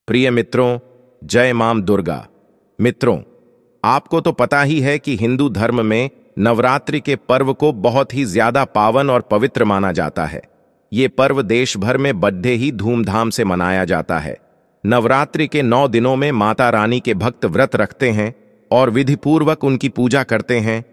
प्रिय मित्रों, जय मां दुर्गा। मित्रों, आपको तो पता ही है कि हिंदू धर्म में नवरात्रि के पर्व को बहुत ही ज्यादा पावन और पवित्र माना जाता है। ये पर्व देश भर में बड़े ही धूमधाम से मनाया जाता है। नवरात्रि के 9 दिनों में माता रानी के भक्त व्रत रखते हैं और विधिपूर्वक उनकी पूजा करते हैं।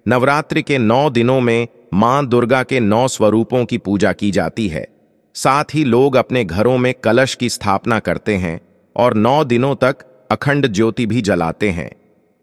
नवरात्रि के 9 दिनों में मां दुर्गा के 9 स्वरूपों की पूजा की जाती है। साथ ही लोग अपने घरों में कलश की स्थापना करते हैं और 9 दिनों तक अखंड ज्योति भी जलाते हैं।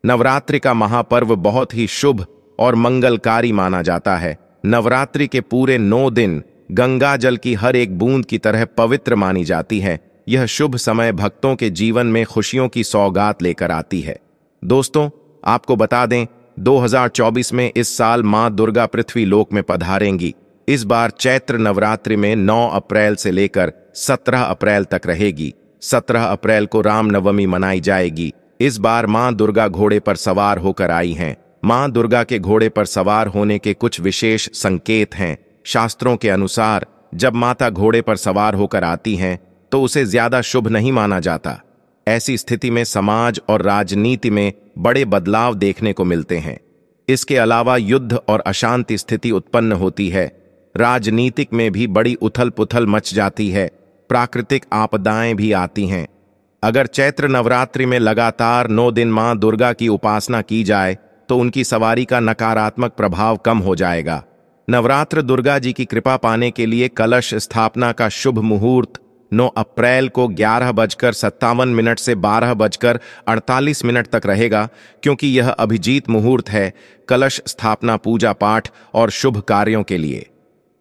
नवरात्रि का महापर्व बहुत ही शुभ और मंगलकारी माना जाता है। नवरात्रि के पूरे 9 दिन गंगा जल की हर एक बूंद की तरह पवित्र मानी जाती है। यह शुभ समय भक्तों के जीवन में खुशियों की सौगात लेकर आती है। दोस्तों, आपको बता दें, 2024 में इस साल मां दुर्गा पृथ्वी लोक में पधारेंगी। इस बार चैत्र नवरात्रि में 9 अप्रैल से लेकर 17 अप्रैल तक रहेगी। 17 अप्रैल को रामनवमी मनाई जाएगी। इस बार मां दुर्गा घोड़े पर सवार होकर आई हैं। मां दुर्गा के घोड़े पर सवार होने के कुछ विशेष संकेत हैं। शास्त्रों के अनुसार जब माता घोड़े पर सवार होकर आती हैं तो उसे ज्यादा शुभ नहीं माना जाता। ऐसी स्थिति में समाज और राजनीति में बड़े बदलाव देखने को मिलते हैं। इसके अलावा युद्ध और अशांति स्थिति उत्पन्न होती है। राजनीतिक में भी बड़ी उथल पुथल मच जाती है। प्राकृतिक आपदाएं भी आती हैं। अगर चैत्र नवरात्रि में लगातार 9 दिन मां दुर्गा की उपासना की जाए तो उनकी सवारी का नकारात्मक प्रभाव कम हो जाएगा। नवरात्र दुर्गा जी की कृपा पाने के लिए कलश स्थापना का शुभ मुहूर्त 9 अप्रैल को 11:57 से 12:48 तक रहेगा, क्योंकि यह अभिजीत मुहूर्त है कलश स्थापना, पूजा पाठ और शुभ कार्यों के लिए।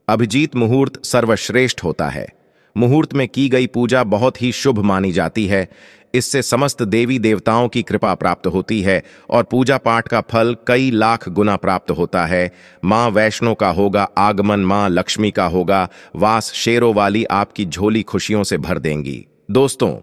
अभिजीत मुहूर्त सर्वश्रेष्ठ होता है। मुहूर्त में की गई पूजा बहुत ही शुभ मानी जाती है। इससे समस्त देवी देवताओं की कृपा प्राप्त होती है और पूजा पाठ का फल कई लाख गुना प्राप्त होता है। मां वैष्णो का होगा आगमन, मां लक्ष्मी का होगा वास, शेरों वाली आपकी झोली खुशियों से भर देंगी। दोस्तों,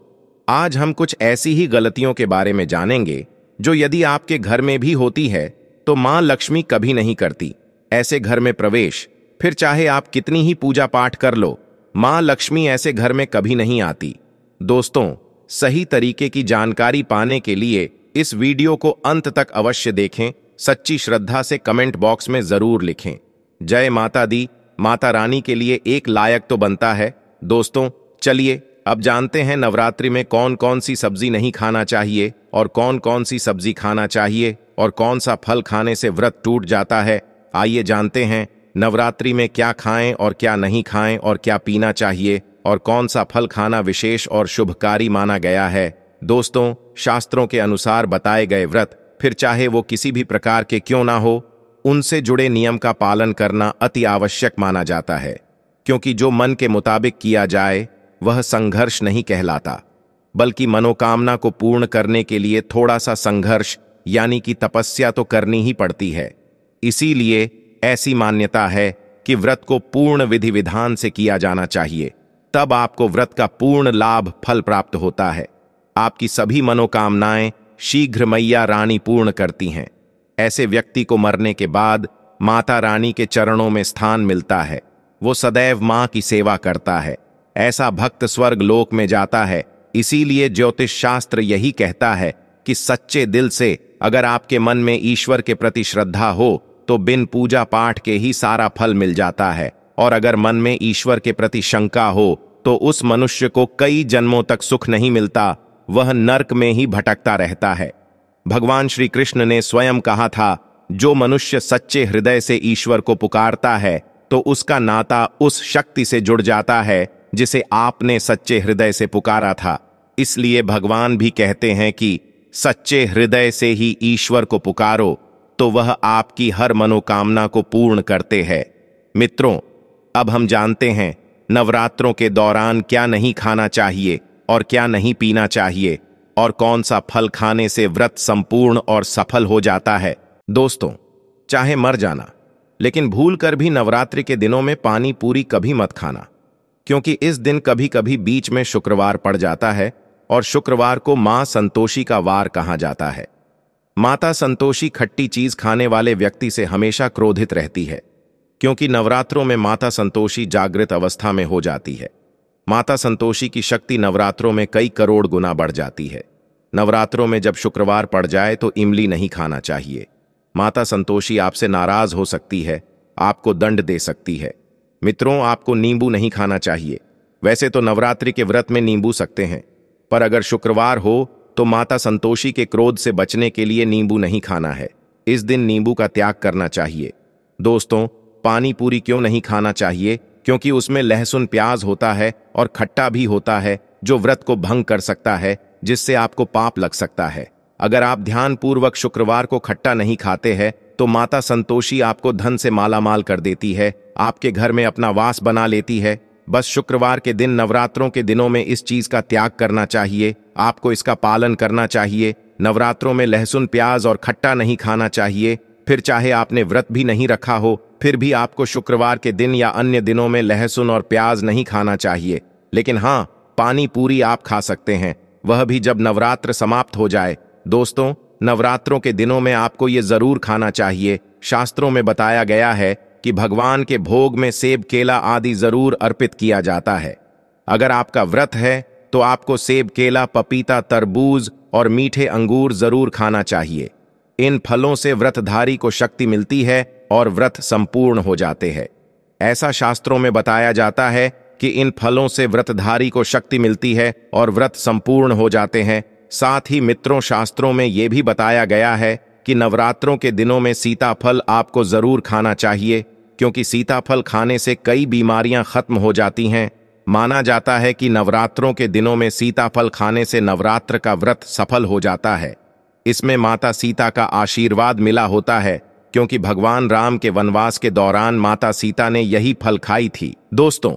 आज हम कुछ ऐसी ही गलतियों के बारे में जानेंगे जो यदि आपके घर में भी होती है तो मां लक्ष्मी कभी नहीं करती। ऐसे घर में प्रवेश, फिर चाहे आप कितनी ही पूजा पाठ कर लो, मां लक्ष्मी ऐसे घर में कभी नहीं आती। दोस्तों, सही तरीके की जानकारी पाने के लिए इस वीडियो को अंत तक अवश्य देखें। सच्ची श्रद्धा से कमेंट बॉक्स में जरूर लिखें, जय माता दी। माता रानी के लिए एक लायक तो बनता है। दोस्तों, चलिए अब जानते हैं नवरात्रि में कौन कौन सी सब्जी नहीं खाना चाहिए और कौन कौन सी सब्जी खाना चाहिए और कौन सा फल खाने से व्रत टूट जाता है। आइए जानते हैं नवरात्रि में क्या खाएं और क्या नहीं खाएं और क्या पीना चाहिए और कौन सा फल खाना विशेष और शुभकारी माना गया है। दोस्तों, शास्त्रों के अनुसार बताए गए व्रत, फिर चाहे वो किसी भी प्रकार के क्यों ना हो, उनसे जुड़े नियम का पालन करना अति आवश्यक माना जाता है, क्योंकि जो मन के मुताबिक किया जाए वह संघर्ष नहीं कहलाता, बल्कि मनोकामना को पूर्ण करने के लिए थोड़ा सा संघर्ष यानी कि तपस्या तो करनी ही पड़ती है। इसीलिए ऐसी मान्यता है कि व्रत को पूर्ण विधि विधान से किया जाना चाहिए, तब आपको व्रत का पूर्ण लाभ फल प्राप्त होता है। आपकी सभी मनोकामनाएं शीघ्र मैया रानी पूर्ण करती हैं। ऐसे व्यक्ति को मरने के बाद माता रानी के चरणों में स्थान मिलता है। वो सदैव मां की सेवा करता है। ऐसा भक्त स्वर्ग लोक में जाता है। इसीलिए ज्योतिष शास्त्र यही कहता है कि सच्चे दिल से अगर आपके मन में ईश्वर के प्रति श्रद्धा हो तो बिन पूजा पाठ के ही सारा फल मिल जाता है, और अगर मन में ईश्वर के प्रति शंका हो तो उस मनुष्य को कई जन्मों तक सुख नहीं मिलता, वह नरक में ही भटकता रहता है। भगवान श्री कृष्ण ने स्वयं कहा था, जो मनुष्य सच्चे हृदय से ईश्वर को पुकारता है तो उसका नाता उस शक्ति से जुड़ जाता है जिसे आपने सच्चे हृदय से पुकारा था। इसलिए भगवान भी कहते हैं कि सच्चे हृदय से ही ईश्वर को पुकारो तो वह आपकी हर मनोकामना को पूर्ण करते हैं। मित्रों, अब हम जानते हैं नवरात्रों के दौरान क्या नहीं खाना चाहिए और क्या नहीं पीना चाहिए और कौन सा फल खाने से व्रत संपूर्ण और सफल हो जाता है। दोस्तों, चाहे मर जाना, लेकिन भूल कर भी नवरात्रि के दिनों में पानी पूरी कभी मत खाना, क्योंकि इस दिन कभी कभी बीच में शुक्रवार पड़ जाता है और शुक्रवार को मां संतोषी का वार कहा जाता है। माता संतोषी खट्टी चीज खाने वाले व्यक्ति से हमेशा क्रोधित रहती है, क्योंकि नवरात्रों में माता संतोषी जागृत अवस्था में हो जाती है। माता संतोषी की शक्ति नवरात्रों में कई करोड़ गुना बढ़ जाती है। नवरात्रों में जब शुक्रवार पड़ जाए तो इमली नहीं खाना चाहिए। माता संतोषी आपसे नाराज हो सकती है, आपको दंड दे सकती है। मित्रों, आपको नींबू नहीं खाना चाहिए। वैसे तो नवरात्रि के व्रत में नींबू सकते हैं, पर अगर शुक्रवार हो तो माता संतोषी के क्रोध से बचने के लिए नींबू नहीं खाना है। इस दिन नींबू का त्याग करना चाहिए। दोस्तों, पानी पूरी क्यों नहीं खाना चाहिए? क्योंकि उसमें लहसुन प्याज होता है और खट्टा भी होता है, जो व्रत को भंग कर सकता है, जिससे आपको पाप लग सकता है। अगर आप ध्यानपूर्वक शुक्रवार को खट्टा नहीं खाते हैं तो माता संतोषी आपको धन से मालामाल कर देती है, आपके घर में अपना वास बना लेती है। बस शुक्रवार के दिन, नवरात्रों के दिनों में इस चीज का त्याग करना चाहिए। आपको इसका पालन करना चाहिए। नवरात्रों में लहसुन प्याज और खट्टा नहीं खाना चाहिए। फिर चाहे आपने व्रत भी नहीं रखा हो, फिर भी आपको शुक्रवार के दिन या अन्य दिनों में लहसुन और प्याज नहीं खाना चाहिए। लेकिन हाँ, पानी पूरी आप खा सकते हैं, वह भी जब नवरात्र समाप्त हो जाए। दोस्तों, नवरात्रों के दिनों में आपको ये जरूर खाना चाहिए। शास्त्रों में बताया गया है कि भगवान के भोग में सेब, केला आदि जरूर अर्पित किया जाता है। अगर आपका व्रत है तो आपको सेब, केला, पपीता, तरबूज और मीठे अंगूर जरूर खाना चाहिए। इन फलों से व्रतधारी को शक्ति मिलती है और व्रत संपूर्ण हो जाते हैं। ऐसा शास्त्रों में बताया जाता है कि इन फलों से व्रतधारी को शक्ति मिलती है और व्रत संपूर्ण हो जाते हैं। साथ ही मित्रों, शास्त्रों में यह भी बताया गया है कि नवरात्रों के दिनों में सीताफल आपको जरूर खाना चाहिए, क्योंकि सीताफल खाने से कई बीमारियां खत्म हो जाती हैं। माना जाता है कि नवरात्रों के दिनों में सीताफल खाने से नवरात्र का व्रत सफल हो जाता है। इसमें माता सीता का आशीर्वाद मिला होता है, क्योंकि भगवान राम के वनवास के दौरान माता सीता ने यही फल खाई थी। दोस्तों,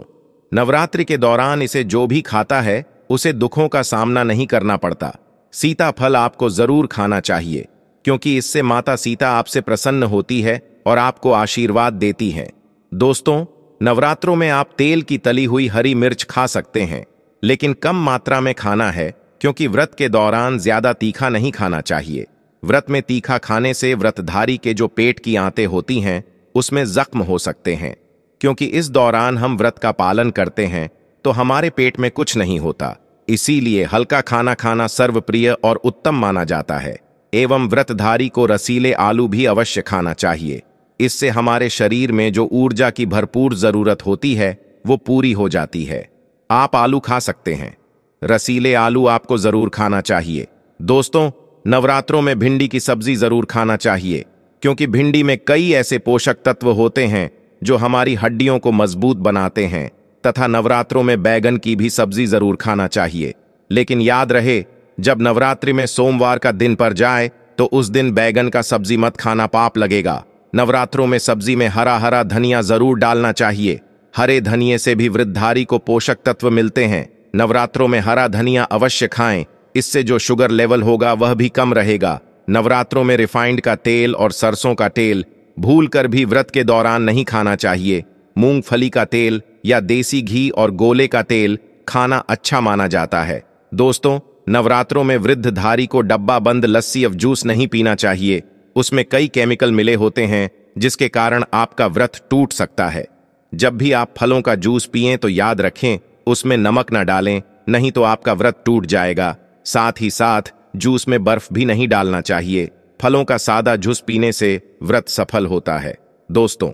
नवरात्रि के दौरान इसे जो भी खाता है उसे दुखों का सामना नहीं करना पड़ता। सीताफल आपको जरूर खाना चाहिए, क्योंकि इससे माता सीता आपसे प्रसन्न होती है और आपको आशीर्वाद देती है। दोस्तों, नवरात्रों में आप तेल की तली हुई हरी मिर्च खा सकते हैं, लेकिन कम मात्रा में खाना है, क्योंकि व्रत के दौरान ज्यादा तीखा नहीं खाना चाहिए। व्रत में तीखा खाने से व्रतधारी के जो पेट की आंतें होती हैं उसमें जख्म हो सकते हैं। क्योंकि इस दौरान हम व्रत का पालन करते हैं तो हमारे पेट में कुछ नहीं होता, इसीलिए हल्का खाना खाना सर्वप्रिय और उत्तम माना जाता है। एवं व्रतधारी को रसीले आलू भी अवश्य खाना चाहिए। इससे हमारे शरीर में जो ऊर्जा की भरपूर जरूरत होती है वो पूरी हो जाती है। आप आलू खा सकते हैं, रसीले आलू आपको जरूर खाना चाहिए। दोस्तों, नवरात्रों में भिंडी की सब्जी जरूर खाना चाहिए, क्योंकि भिंडी में कई ऐसे पोषक तत्व होते हैं जो हमारी हड्डियों को मजबूत बनाते हैं। तथा नवरात्रों में बैगन की भी सब्जी जरूर खाना चाहिए। लेकिन याद रहे, जब नवरात्रि में सोमवार का दिन पड़ जाए तो उस दिन बैगन का सब्जी मत खाना, पाप लगेगा। नवरात्रों में सब्जी में हरा हरा धनिया जरूर डालना चाहिए। हरे धनिये से भी वृद्धधारी को पोषक तत्व मिलते हैं। नवरात्रों में हरा धनिया अवश्य खाएं, इससे जो शुगर लेवल होगा वह भी कम रहेगा। नवरात्रों में रिफाइंड का तेल और सरसों का तेल भूलकर भी व्रत के दौरान नहीं खाना चाहिए। मूंगफली का तेल या देसी घी और गोले का तेल खाना अच्छा माना जाता है। दोस्तों, नवरात्रों में वृद्धधारी को डब्बा बंद लस्सी और जूस नहीं पीना चाहिए। उसमें कई केमिकल मिले होते हैं, जिसके कारण आपका व्रत टूट सकता है। जब भी आप फलों का जूस पिएं तो याद रखें, उसमें नमक न डालें, नहीं तो आपका व्रत टूट जाएगा। साथ ही साथ जूस में बर्फ भी नहीं डालना चाहिए। फलों का सादा जूस पीने से व्रत सफल होता है। दोस्तों,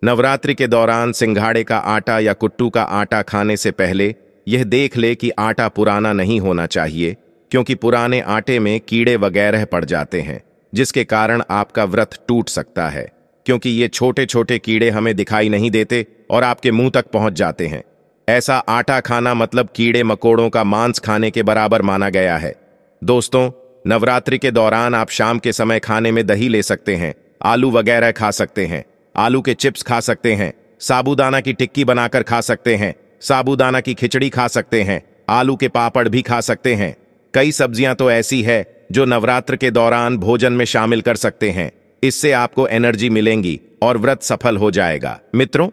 नवरात्रि के दौरान सिंघाड़े का आटा या कुट्टू का आटा खाने से पहले यह देख ले कि आटा पुराना नहीं होना चाहिए, क्योंकि पुराने आटे में कीड़े वगैरह पड़ जाते हैं, जिसके कारण आपका व्रत टूट सकता है। क्योंकि ये छोटे छोटे कीड़े हमें दिखाई नहीं देते और आपके मुंह तक पहुंच जाते हैं। ऐसा आटा खाना मतलब कीड़े मकोड़ों का मांस खाने के बराबर माना गया है। दोस्तों, नवरात्रि के दौरान आप शाम के समय खाने में दही ले सकते हैं, आलू वगैरह खा सकते हैं, आलू के चिप्स खा सकते हैं, साबूदाना की टिक्की बनाकर खा सकते हैं, साबूदाना की खिचड़ी खा सकते हैं, आलू के पापड़ भी खा सकते हैं। कई सब्जियां तो ऐसी है जो नवरात्र के दौरान भोजन में शामिल कर सकते हैं। इससे आपको एनर्जी मिलेंगी और व्रत सफल हो जाएगा। मित्रों,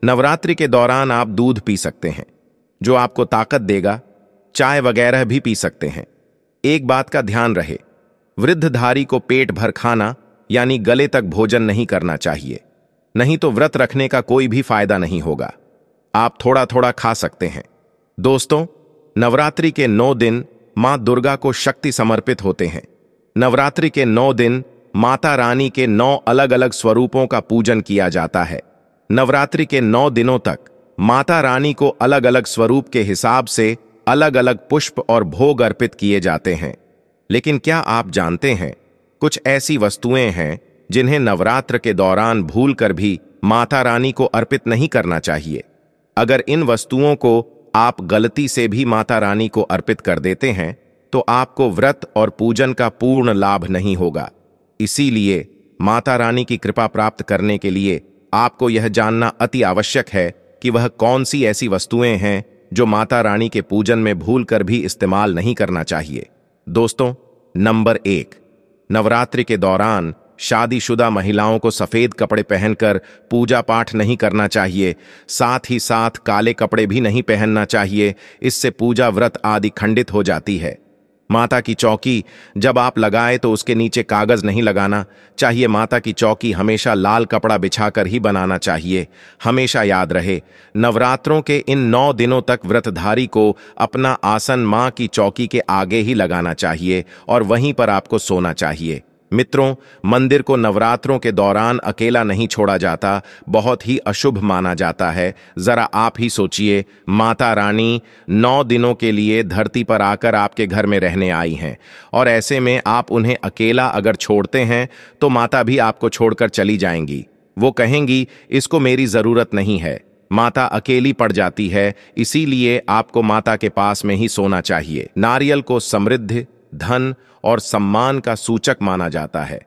नवरात्रि के दौरान आप दूध पी सकते हैं, जो आपको ताकत देगा। चाय वगैरह भी पी सकते हैं। एक बात का ध्यान रहे, वृद्धधारी को पेट भर खाना यानी गले तक भोजन नहीं करना चाहिए, नहीं तो व्रत रखने का कोई भी फायदा नहीं होगा। आप थोड़ा थोड़ा खा सकते हैं। दोस्तों, नवरात्रि के 9 दिन मां दुर्गा को शक्ति समर्पित होते हैं। नवरात्रि के 9 दिन माता रानी के 9 अलग अलग स्वरूपों का पूजन किया जाता है। नवरात्रि के 9 दिनों तक माता रानी को अलग अलग स्वरूप के हिसाब से अलग अलग पुष्प और भोग अर्पित किए जाते हैं। लेकिन क्या आप जानते हैं, कुछ ऐसी वस्तुएं हैं जिन्हें नवरात्र के दौरान भूलकर भी माता रानी को अर्पित नहीं करना चाहिए। अगर इन वस्तुओं को आप गलती से भी माता रानी को अर्पित कर देते हैं तो आपको व्रत और पूजन का पूर्ण लाभ नहीं होगा। इसीलिए माता रानी की कृपा प्राप्त करने के लिए आपको यह जानना अति आवश्यक है कि वह कौन सी ऐसी वस्तुएं हैं जो माता रानी के पूजन में भूलकर भी इस्तेमाल नहीं करना चाहिए। दोस्तों, नंबर 1, नवरात्रि के दौरान शादीशुदा महिलाओं को सफेद कपड़े पहनकर पूजा पाठ नहीं करना चाहिए। साथ ही साथ काले कपड़े भी नहीं पहनना चाहिए, इससे पूजा व्रत आदि खंडित हो जाती है। माता की चौकी जब आप लगाए तो उसके नीचे कागज नहीं लगाना चाहिए। माता की चौकी हमेशा लाल कपड़ा बिछाकर ही बनाना चाहिए। हमेशा याद रहे, नवरात्रों के इन 9 दिनों तक व्रतधारी को अपना आसन मां की चौकी के आगे ही लगाना चाहिए और वहीं पर आपको सोना चाहिए। मित्रों, मंदिर को नवरात्रों के दौरान अकेला नहीं छोड़ा जाता, बहुत ही अशुभ माना जाता है। जरा आप ही सोचिए, माता रानी 9 दिनों के लिए धरती पर आकर आपके घर में रहने आई हैं और ऐसे में आप उन्हें अकेला अगर छोड़ते हैं तो माता भी आपको छोड़कर चली जाएंगी। वो कहेंगी, इसको मेरी जरूरत नहीं है। माता अकेली पड़ जाती है, इसीलिए आपको माता के पास में ही सोना चाहिए। नारियल को समृद्धि, धन और सम्मान का सूचक माना जाता है।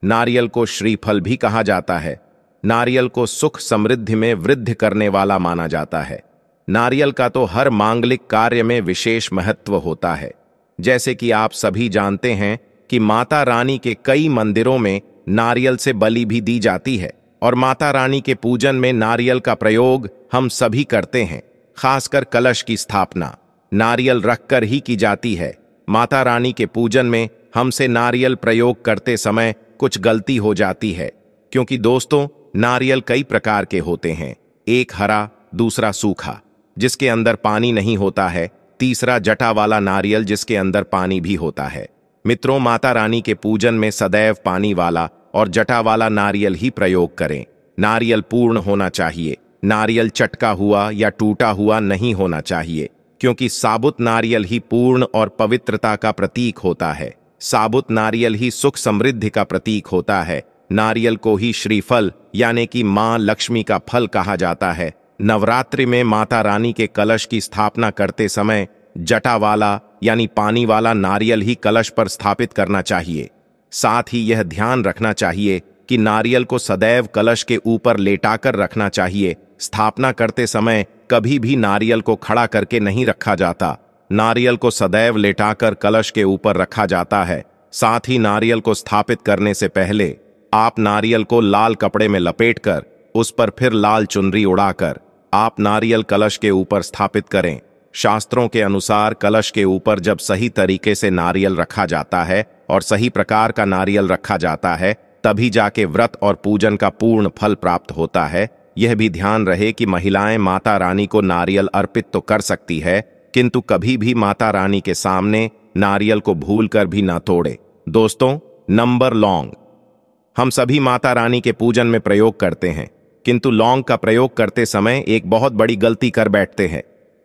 नारियल को श्रीफल भी कहा जाता है। नारियल को सुख समृद्धि में वृद्धि करने वाला माना जाता है। नारियल का तो हर मांगलिक कार्य में विशेष महत्व होता है। जैसे कि आप सभी जानते हैं कि माता रानी के कई मंदिरों में नारियल से बलि भी दी जाती है और माता रानी के पूजन में नारियल का प्रयोग हम सभी करते हैं। खासकर कलश की स्थापना नारियल रखकर ही की जाती है। माता रानी के पूजन में हमसे नारियल प्रयोग करते समय कुछ गलती हो जाती है, क्योंकि दोस्तों, नारियल कई प्रकार के होते हैं। एक हरा, दूसरा सूखा जिसके अंदर पानी नहीं होता है, तीसरा जटा वाला नारियल जिसके अंदर पानी भी होता है। मित्रों, माता रानी के पूजन में सदैव पानी वाला और जटा वाला नारियल ही प्रयोग करें। नारियल पूर्ण होना चाहिए। नारियल चटका हुआ या टूटा हुआ नहीं होना चाहिए, क्योंकि साबुत नारियल ही पूर्ण और पवित्रता का प्रतीक होता है। साबुत नारियल ही सुख समृद्धि का प्रतीक होता है। नारियल को ही श्रीफल यानी कि मां लक्ष्मी का फल कहा जाता है। नवरात्रि में माता रानी के कलश की स्थापना करते समय जटा वाला यानी पानी वाला नारियल ही कलश पर स्थापित करना चाहिए। साथ ही यह ध्यान रखना चाहिए कि नारियल को सदैव कलश के ऊपर लेटाकर रखना चाहिए। स्थापना करते समय कभी भी नारियल को खड़ा करके नहीं रखा जाता। नारियल को सदैव लेटाकर कलश के ऊपर रखा जाता है। साथ ही नारियल को स्थापित करने से पहले आप नारियल को लाल कपड़े में लपेटकर उस पर फिर लाल चुनरी उड़ाकर आप नारियल कलश के ऊपर स्थापित करें। शास्त्रों के अनुसार कलश के ऊपर जब सही तरीके से नारियल रखा जाता है और सही प्रकार का नारियल रखा जाता है, तभी जाके व्रत और पूजन का पूर्ण फल प्राप्त होता है। यह भी ध्यान रहे कि महिलाएं माता रानी को नारियल अर्पित तो कर सकती है, किंतु कभी भी माता रानी के सामने नारियल को भूलकर भी ना तोड़े। दोस्तों, नंबर लौंग। हम सभी माता रानी के पूजन में प्रयोग करते हैं, किंतु लौंग का प्रयोग करते समय एक बहुत बड़ी गलती कर बैठते हैं।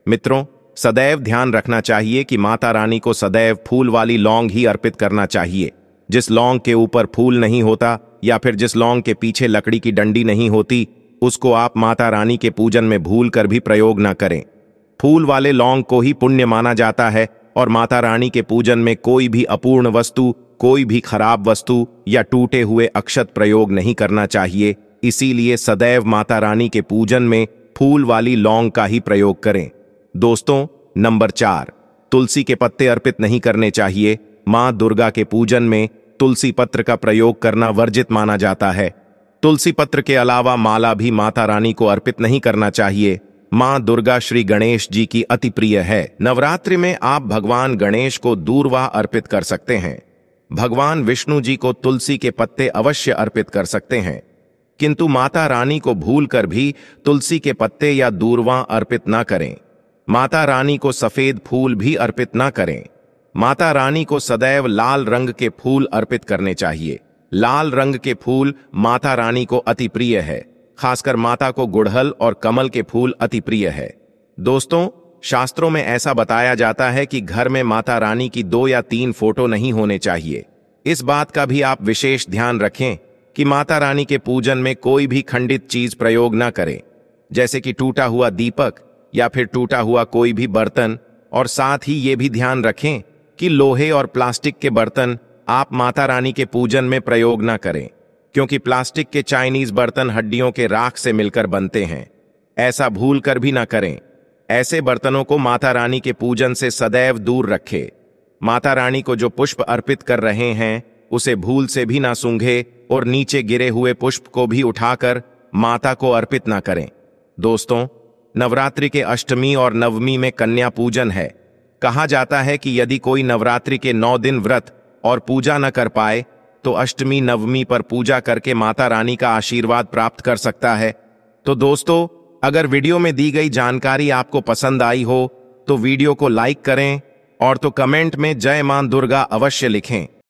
मित्रों, सदैव ध्यान रखना चाहिए कि माता रानी को सदैव फूल वाली लौंग ही अर्पित करना चाहिए। जिस लौंग के ऊपर फूल नहीं होता या फिर जिस लौंग के पीछे लकड़ी की डंडी नहीं होती, उसको आप माता रानी के पूजन में भूल कर भी प्रयोग न करें। फूल वाले लौंग को ही पुण्य माना जाता है और माता रानी के पूजन में कोई भी अपूर्ण वस्तु, कोई भी खराब वस्तु या टूटे हुए अक्षत प्रयोग नहीं करना चाहिए। इसीलिए सदैव माता रानी के पूजन में फूल वाली लौंग का ही प्रयोग करें। दोस्तों, नंबर 4, तुलसी के पत्ते अर्पित नहीं करने चाहिए। मां दुर्गा के पूजन में तुलसी पत्र का प्रयोग करना वर्जित माना जाता है। तुलसी पत्र के अलावा माला भी माता रानी को अर्पित नहीं करना चाहिए। मां दुर्गा श्री गणेश जी की अति प्रिय है। नवरात्रि में आप भगवान गणेश को दूर्वा अर्पित कर सकते हैं। भगवान विष्णु जी को तुलसी के पत्ते अवश्य अर्पित कर सकते हैं, किंतु माता रानी को भूलकर भी तुलसी के पत्ते या दूर्वा अर्पित ना करें। माता रानी को सफेद फूल भी अर्पित ना करें। माता रानी को सदैव लाल रंग के फूल अर्पित करने चाहिए। लाल रंग के फूल माता रानी को अति प्रिय है। खासकर माता को गुड़हल और कमल के फूल अति प्रिय है। दोस्तों, शास्त्रों में ऐसा बताया जाता है कि घर में माता रानी की 2 या 3 फोटो नहीं होने चाहिए। इस बात का भी आप विशेष ध्यान रखें कि माता रानी के पूजन में कोई भी खंडित चीज प्रयोग ना करें, जैसे कि टूटा हुआ दीपक या फिर टूटा हुआ कोई भी बर्तन। और साथ ही ये भी ध्यान रखें कि लोहे और प्लास्टिक के बर्तन आप माता रानी के पूजन में प्रयोग ना करें, क्योंकि प्लास्टिक के चाइनीज बर्तन हड्डियों के राख से मिलकर बनते हैं। ऐसा भूल कर भी ना करें। ऐसे बर्तनों को माता रानी के पूजन से सदैव दूर रखें। माता रानी को जो पुष्प अर्पित कर रहे हैं उसे भूल से भी ना सूंघे और नीचे गिरे हुए पुष्प को भी उठाकर माता को अर्पित ना करें। दोस्तों, नवरात्रि के अष्टमी और नवमी में कन्या पूजन है। कहा जाता है कि यदि कोई नवरात्रि के 9 दिन व्रत और पूजा न कर पाए तो अष्टमी नवमी पर पूजा करके माता रानी का आशीर्वाद प्राप्त कर सकता है। तो दोस्तों, अगर वीडियो में दी गई जानकारी आपको पसंद आई हो तो वीडियो को लाइक करें और तो कमेंट में जय मां दुर्गा अवश्य लिखें।